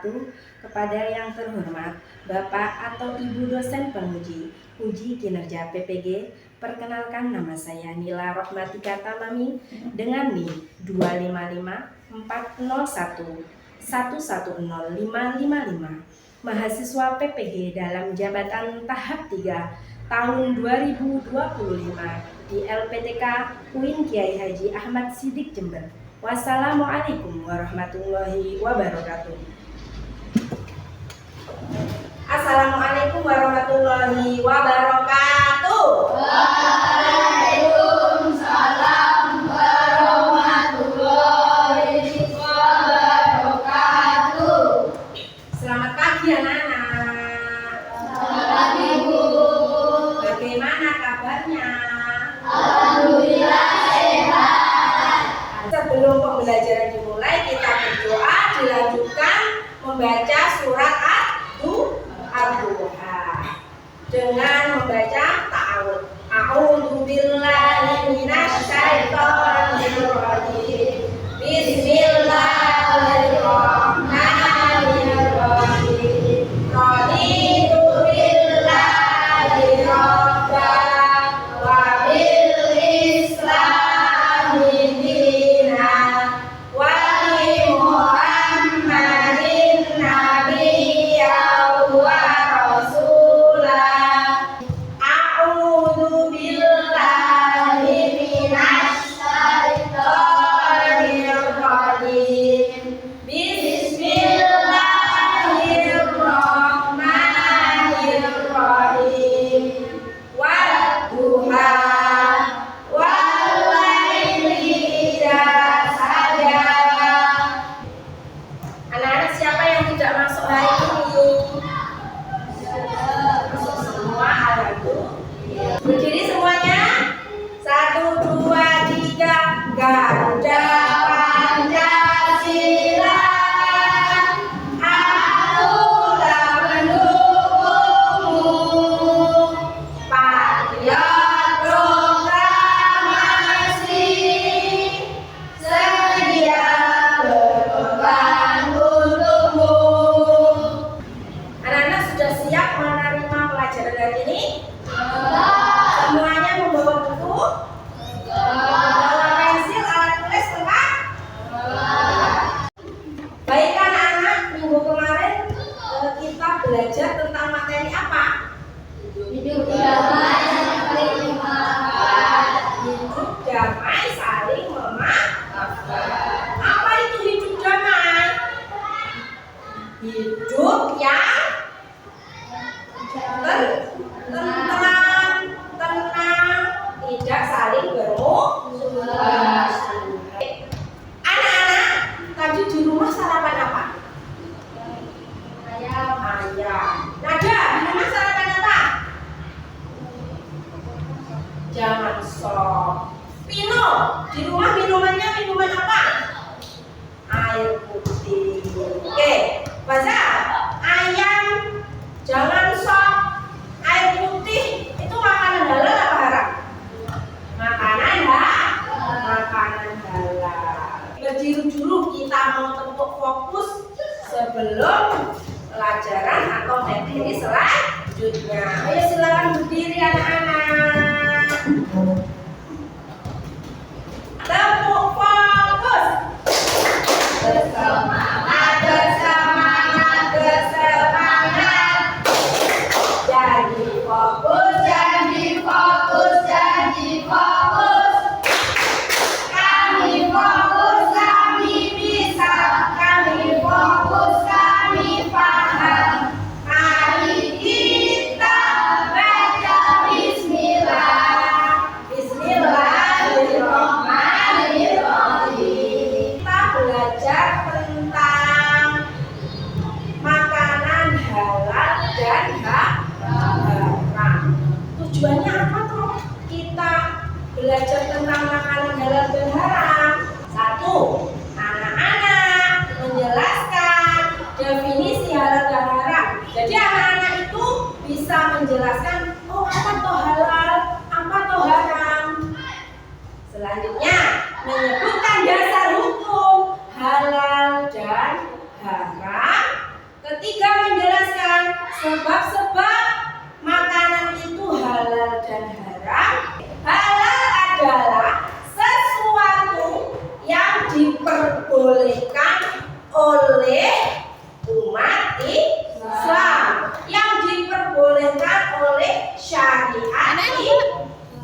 wabarakatuh. Kepada yang terhormat Bapak atau Ibu dosen penguji uji kinerja PPG, perkenalkan nama saya Nila Rohmatika Tamami dengan NIM 25540110555, mahasiswa PPG dalam jabatan tahap 3 tahun 2025 di LPTK UIN Kiai Haji Ahmad Siddiq Jember. Wassalamualaikum warahmatullahi wabarakatuh. Assalamualaikum warahmatullahi wabarakatuh. Waalaikumsalam warahmatullahi wabarakatuh. Selamat pagi anak-anak. Selamat pagi Bu. Bagaimana kabarnya? Alhamdulillah sehat. Sebelum pembelajaran dimulai, kita berdoa, dilanjutkan membaca surat Ad-Duha dengan membaca ta'awudz. A'udzu billahi minasy syaithanir rajim. Bismillahirrahmanirrahim. Raditu billahi rabban wa bil islami dinan wa li Muhammadin nabiyyan wa rasulah. A'udzu billahi minasy syaithanir rajim. Bismillahirrahmanirrahim. Wadduha wal laili idza saja. Anak-anak siapa yang tidak masuk hari ini? Masuk semua, alhamdulillah. Berdiri semuanya. 1, 2, 3. Garuda Pancasila, akulah pendukungmu. Patriot proklamasi, sedia berkorban untukmu. Anak-anak sudah siap menerima pelajaran hari ini? Semuanya membawa buku? Membawa pensil, alat tulis lengkap? Baik anak-anak, minggu kemarin kita belajar tentang materi apa? Hidup damai saling memaafkan. Hidup damai saling memaafkan. Apa itu hidup damai? Hidup yang tenang, tidak saling bermusuhan. Anak-anak, tadi di rumah sarapan apa? Ayam. Nada, di rumah sarapan apa? Jangan sok. Pino, di rumah minumannya minuman apa? Air putih. Oke, baca. Ayam, jangan sok. Air putih itu makanan halal apa haram? Makanan halal. Berdiri dulu, kita mau untuk fokus sebelum pelajaran atau materi selanjutnya. Ayo silakan berdiri anak-anak. Tepuk fokus. Bersemangat, bersemangat, bersemangat. Jadi fokus, jadi fokus, jadi fokus. Kami fokus, kami bisa. Kami fokus, kami paham. Mari kita baca bismillah. Bismillahirrahmanirrahim. Kita belajar tentang makanan halal dan haram. Tujuannya apa tuh? Kita belajar tentang makanan halal dan haram. 1. Anak-anak menjelaskan definisi halal dan haram. Jadi anak-anak itu bisa menjelaskan, oh apa tuh halal, apa tuh haram. Selanjutnya menyebutkan dasar hukum halal dan haram Sebab-sebab makanan itu halal dan haram. Halal adalah sesuatu yang diperbolehkan oleh umat Islam, yang diperbolehkan oleh syariat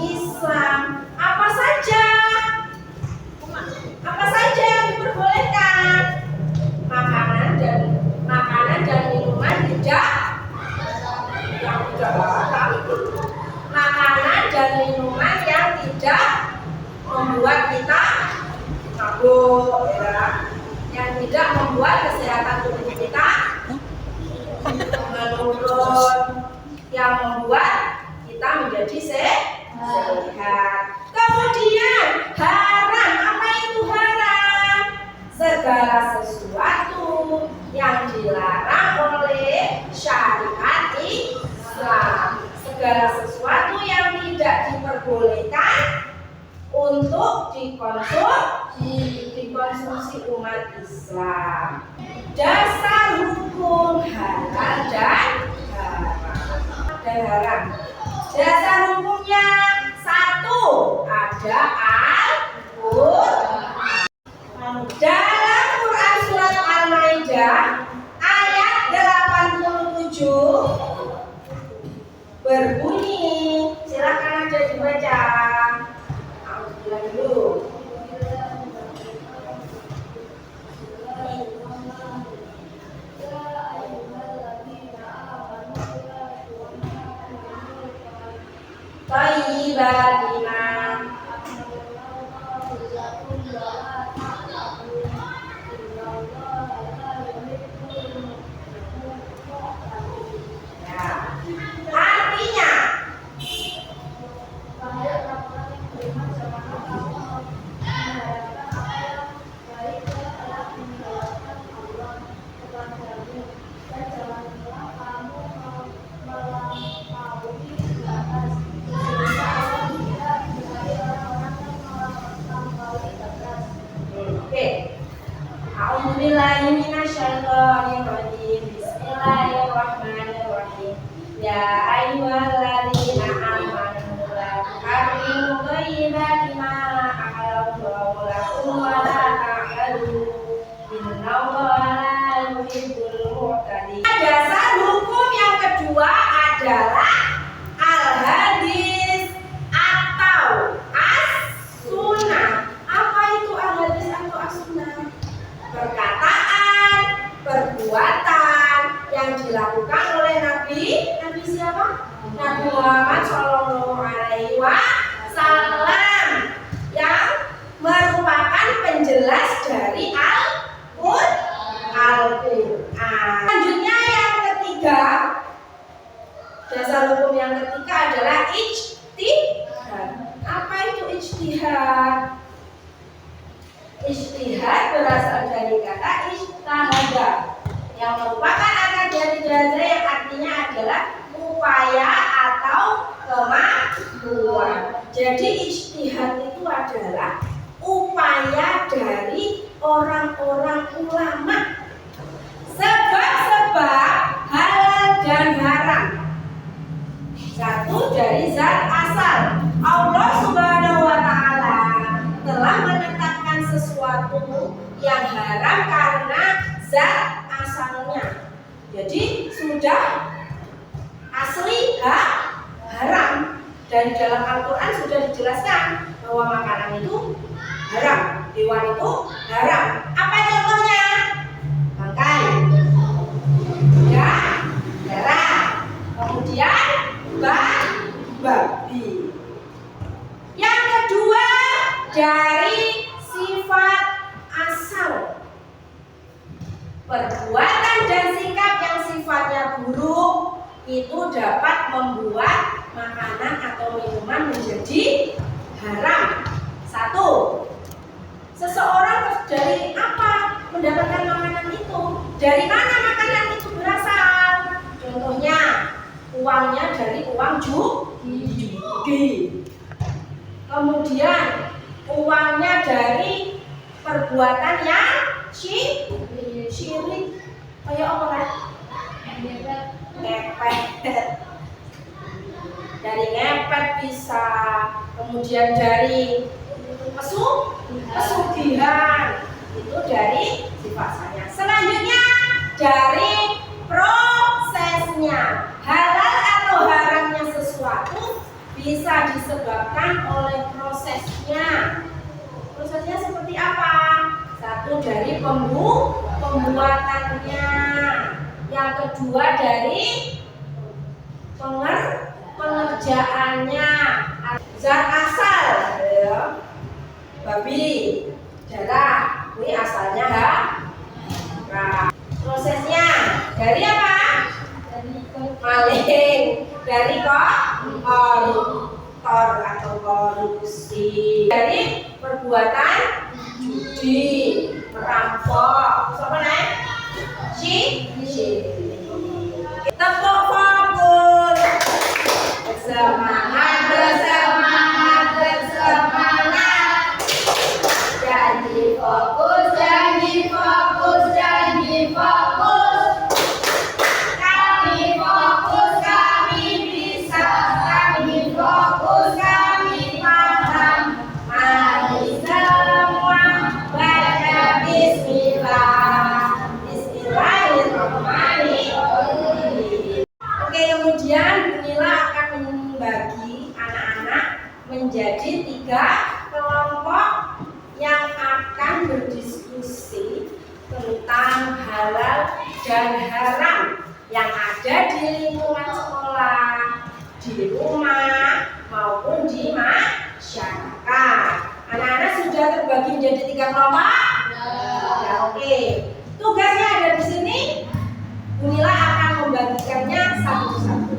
Islam. Apa saja? Apa saja yang diperbolehkan? Makanan dan minuman tidak makanan dan minuman yang tidak membuat kita mabuk, ya, yang tidak membuat kesehatan tubuh kita menurun, yang membuat kita menjadi sehat. Kemudian haram, apa itu haram? Segala sesuatu yang dilarang oleh syariat Islam, segala sesuatu yang tidak diperbolehkan untuk dikonsumsi umat Islam. Dasar hukum halal dan haram. Dasar hukumnya satu, ada Al-Qur'an. Dalam Quran surat Al-Maidah ayat 87 berbunyi, silakan aja dibaca. Alhamdulillah dulu. Thayyibatina. Artinya A'udzubillahiminasyaitonirrajim. Bismillahirrahmanirrahim. Ya ayyuhalladzina amanu la tuharrimu thayyibati ma ahallallahu lakum wa la ta'tadu. Innallaha la yuhibbul mu'tadin. Dasar hukum yang kedua adalah al-hadis atau as-sunnah. Apa itu al-hadis atau as-sunnah? Perkataan, perbuatan yang dilakukan oleh Nabi siapa? Nabi Muhammad Shallallahu Alaihi Wasallam, yang merupakan penjelas dari Al-Qur'an. Selanjutnya yang ketiga, dasar hukum yang ketiga adalah ijtihad. Apa itu ijtihad? Ijtihad berasal dari kata ijtahada, yang merupakan akar dari bahasa yang artinya adalah upaya atau kemampuan. Jadi ijtihad itu adalah upaya dari orang-orang ulama. Sebab-sebab halal dan haram. Satu, dari zat asal. Allah Subhanahu wa Ta'ala telah menetapkan sesuatu yang haram karena zat asalnya. Jadi sudah asli haram. Dan dalam Al-Quran sudah dijelaskan bahwa makanan itu haram, hewan itu haram. Apa contohnya? Bangkai, ya, darah, kemudian babi. Yang kedua, dari sifat asal. Perbuatan dan sikap yang sifatnya buruk itu dapat membuat makanan atau minuman menjadi haram. Satu, seseorang dari apa mendapatkan makanan itu? Dari mana makanan itu berasal? Contohnya, uangnya dari uang judi. Kemudian uangnya dari perbuatan yang syirik. Kayak apa kan? Kemudian dari pesugihan, itu dari sifatnya. Selanjutnya dari prosesnya. Halal atau haramnya sesuatu bisa disebabkan oleh prosesnya. Prosesnya seperti apa? Satu, dari pembuatannya. Yang kedua, dari pengerjaannya. Zat asal, ya, babi, darah, ini asalnya haram. Prosesnya dari apa? Maling, dari koruptor atau korupsi, dari perbuatan judi, merampok, siapa nih? Tepuk fokus, bersemangat, bersemangat, bersemangat. Janji fokus, janji fokus, janji fokus. Kami fokus, kami bisa, kami fokus, kami paham. Mari semua baca Bismillah. Bismillahirrahmanirrahim. Oke, kemudian Bunila akan membagi anak-anak menjadi 3 kelompok yang akan berdiskusi tentang halal dan haram yang ada di lingkungan sekolah, di rumah maupun di masyarakat. Anak-anak sudah terbagi menjadi 3 kelompok? Ya, oke. Tugasnya ada di sini. Bunila akan membagikannya satu-satu.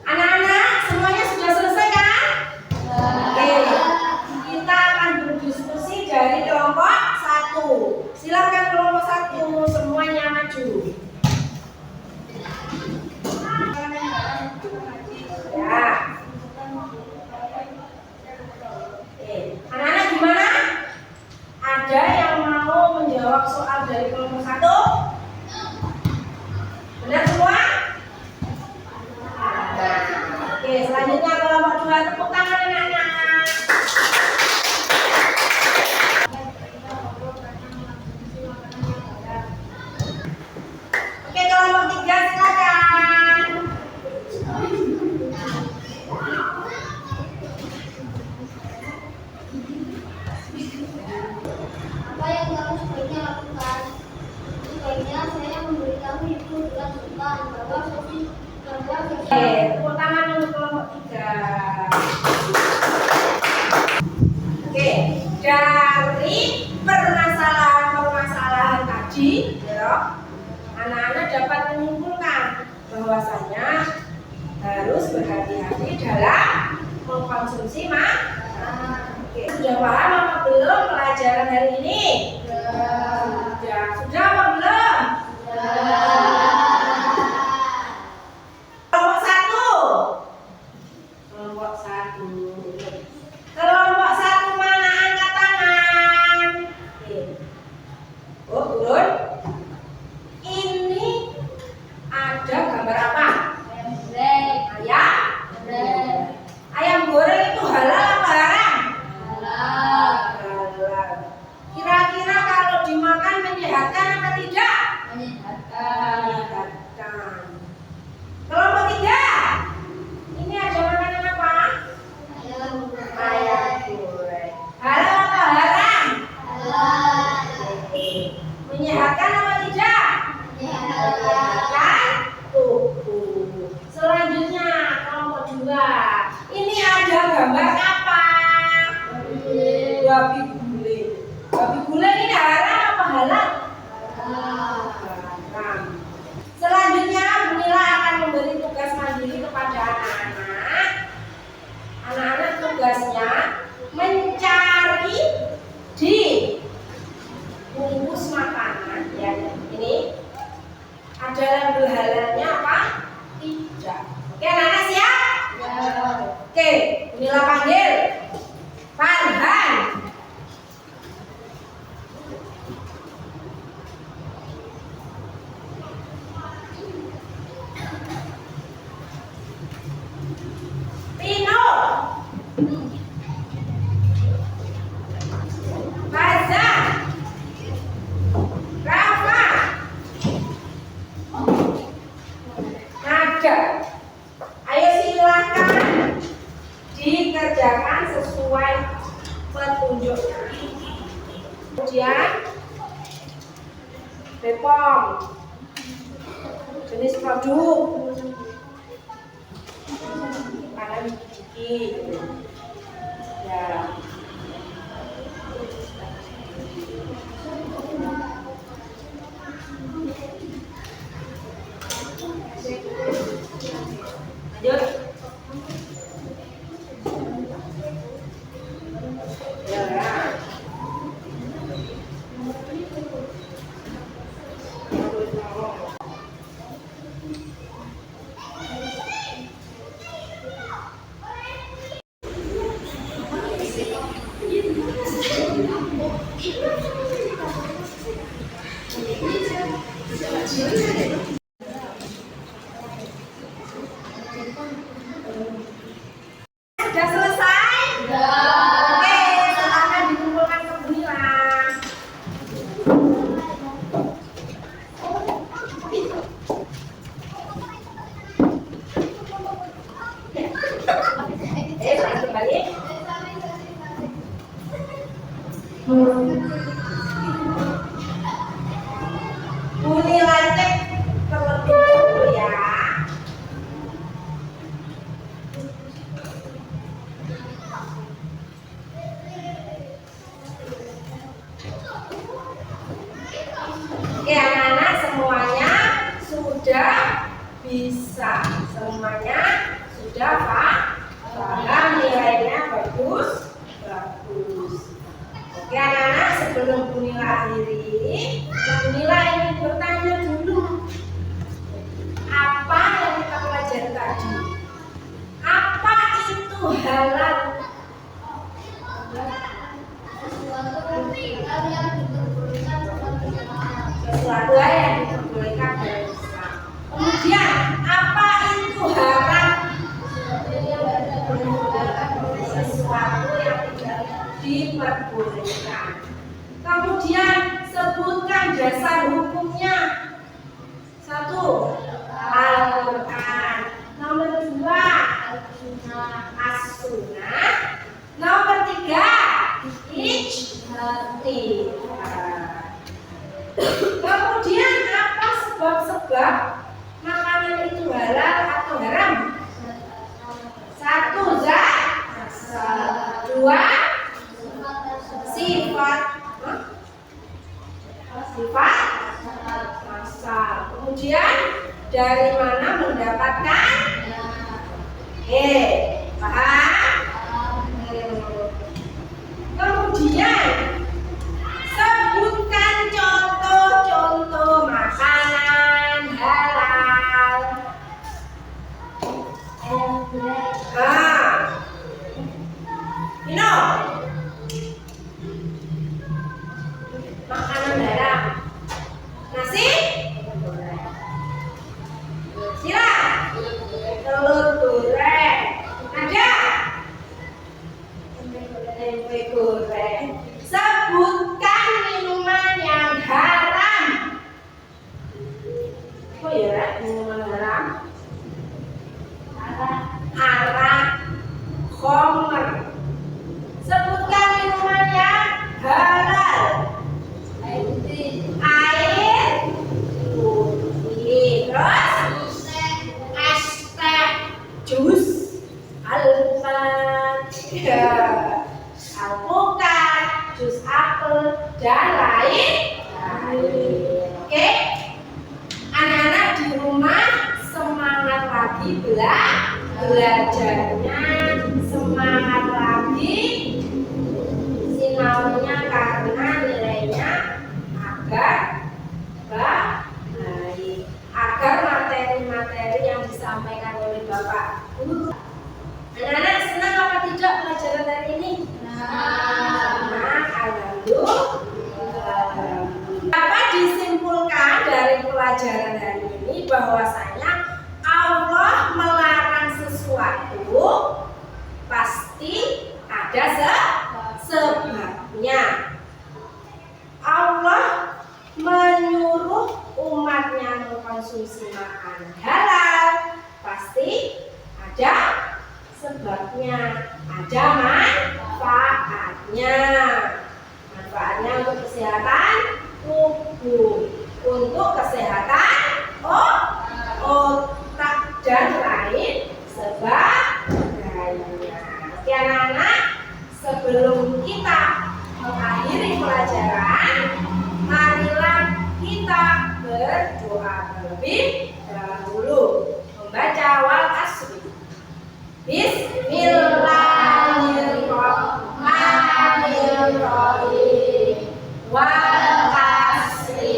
Anak-anak, semuanya sudah selesai kan? Oke, kita akan berdiskusi dari kelompok 1. Silakan kelompok 1, semuanya maju. Ya. Oke, anak-anak gimana? Ada yang mau menjawab soal dari kelompok 1? Benar semua? Oke, selanjutnya kelompok 2, tepuk tangan anak-anak. Oke, kelompok 3 silakan. Apa yang kamu sebaiknya lakukan? Sebaiknya saya memberitahu ibu dengan sopan bahwa Oke, tepuk tangan untuk kelompok 3. Oke, dari permasalahan-permasalahan tadi, ya, anak-anak dapat menyimpulkan bahwasanya harus berhati-hati dalam mengkonsumsi makanan. Oke, sudah paham apa belum pelajaran hari ini? Sudah apa belum? Kelompok 1. Kelompok 1. Kelompok 1 mana, angkat tangan. Oke. Oh, turun. Ini ada gambar apa? Ayam. Ayam goreng itu halal apa haram? Halal. Halal. Kira-kira ada. Ayo silakan dikerjakan sesuai petunjuknya. Kemudian BPOM, jenis produk, karena biji ya. Lanjut. Ya. Sudah selesai? Oke, silakan dikumpulkan ke Bunila. Balik kembali. Bunila cek terlebih dahulu ya. Oke anak-anak, semuanya sudah bisa, semuanya sudah paham, nilainya bagus. Oke anak-anak, sebelum Bunila akhiri, Bunila ingin bertanya dulu, apa yang kita pelajari tadi? Apa itu halal? Sesuatu yang diperbolehkan dalam Islam. Kemudian apa itu haram? Sesuatu yang tidak diperbolehkan. Kemudian sebutkan dasar hukumnya. 1. Al-Quran. Nomor 2 As-Sunnah. Nomor 3 Ijtihad. Kemudian apa sebab-sebab makanan itu halal atau haram? 1. Zat. 2. Sifat. Sifat asal. Kemudian dari mana mendapatkan? Paham? Kemudian sebutkan contoh-contoh makanan halal. Ino, makanan haram. Nasi, sila, telur goreng, ada, tempe goreng. Sebutkan minuman yang haram. Oh ya, minuman haram. Arak, khamr. Sebutkan minuman yang halal. Air putih. Terus es teh, jus, alpukat, jus apel, dan lain-lain. Oke, anak-anak di rumah semangat lagi belajarnya, semangat lagi sinaunya karena nilainya agar baik, agar materi-materi yang disampaikan oleh Bapak Guru. Anak-anak senang apa tidak pelajaran hari ini? Alhamdulillah. Dapat disimpulkan dari pelajaran hari ini bahwasanya Allah melarang sesuatu pasti ada sebabnya. Allah menyuruh umatnya mengkonsumsi makanan halal Sebelum kita mengakhiri pelajaran, marilah kita berdoa terlebih dahulu. Membaca wal asri. Bismillahirrahmanirrahim. Wal asri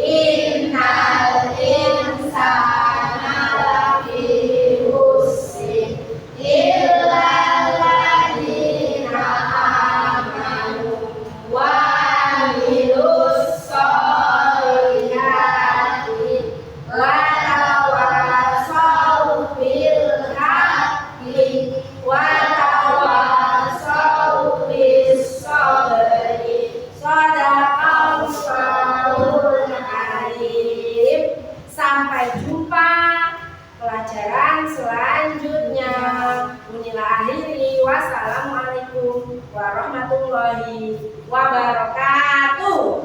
innal insana lafi khusr illa alladzina amanu wa amilus sholihati wa tawasaw bil haqqi wa tawasaw bis sabri. Shadaqallahul Alim. Sampai jumpa pelajaran selanjutnya. Inilah akhiri. Wassalamualaikum warahmatullahi wabarakatuh.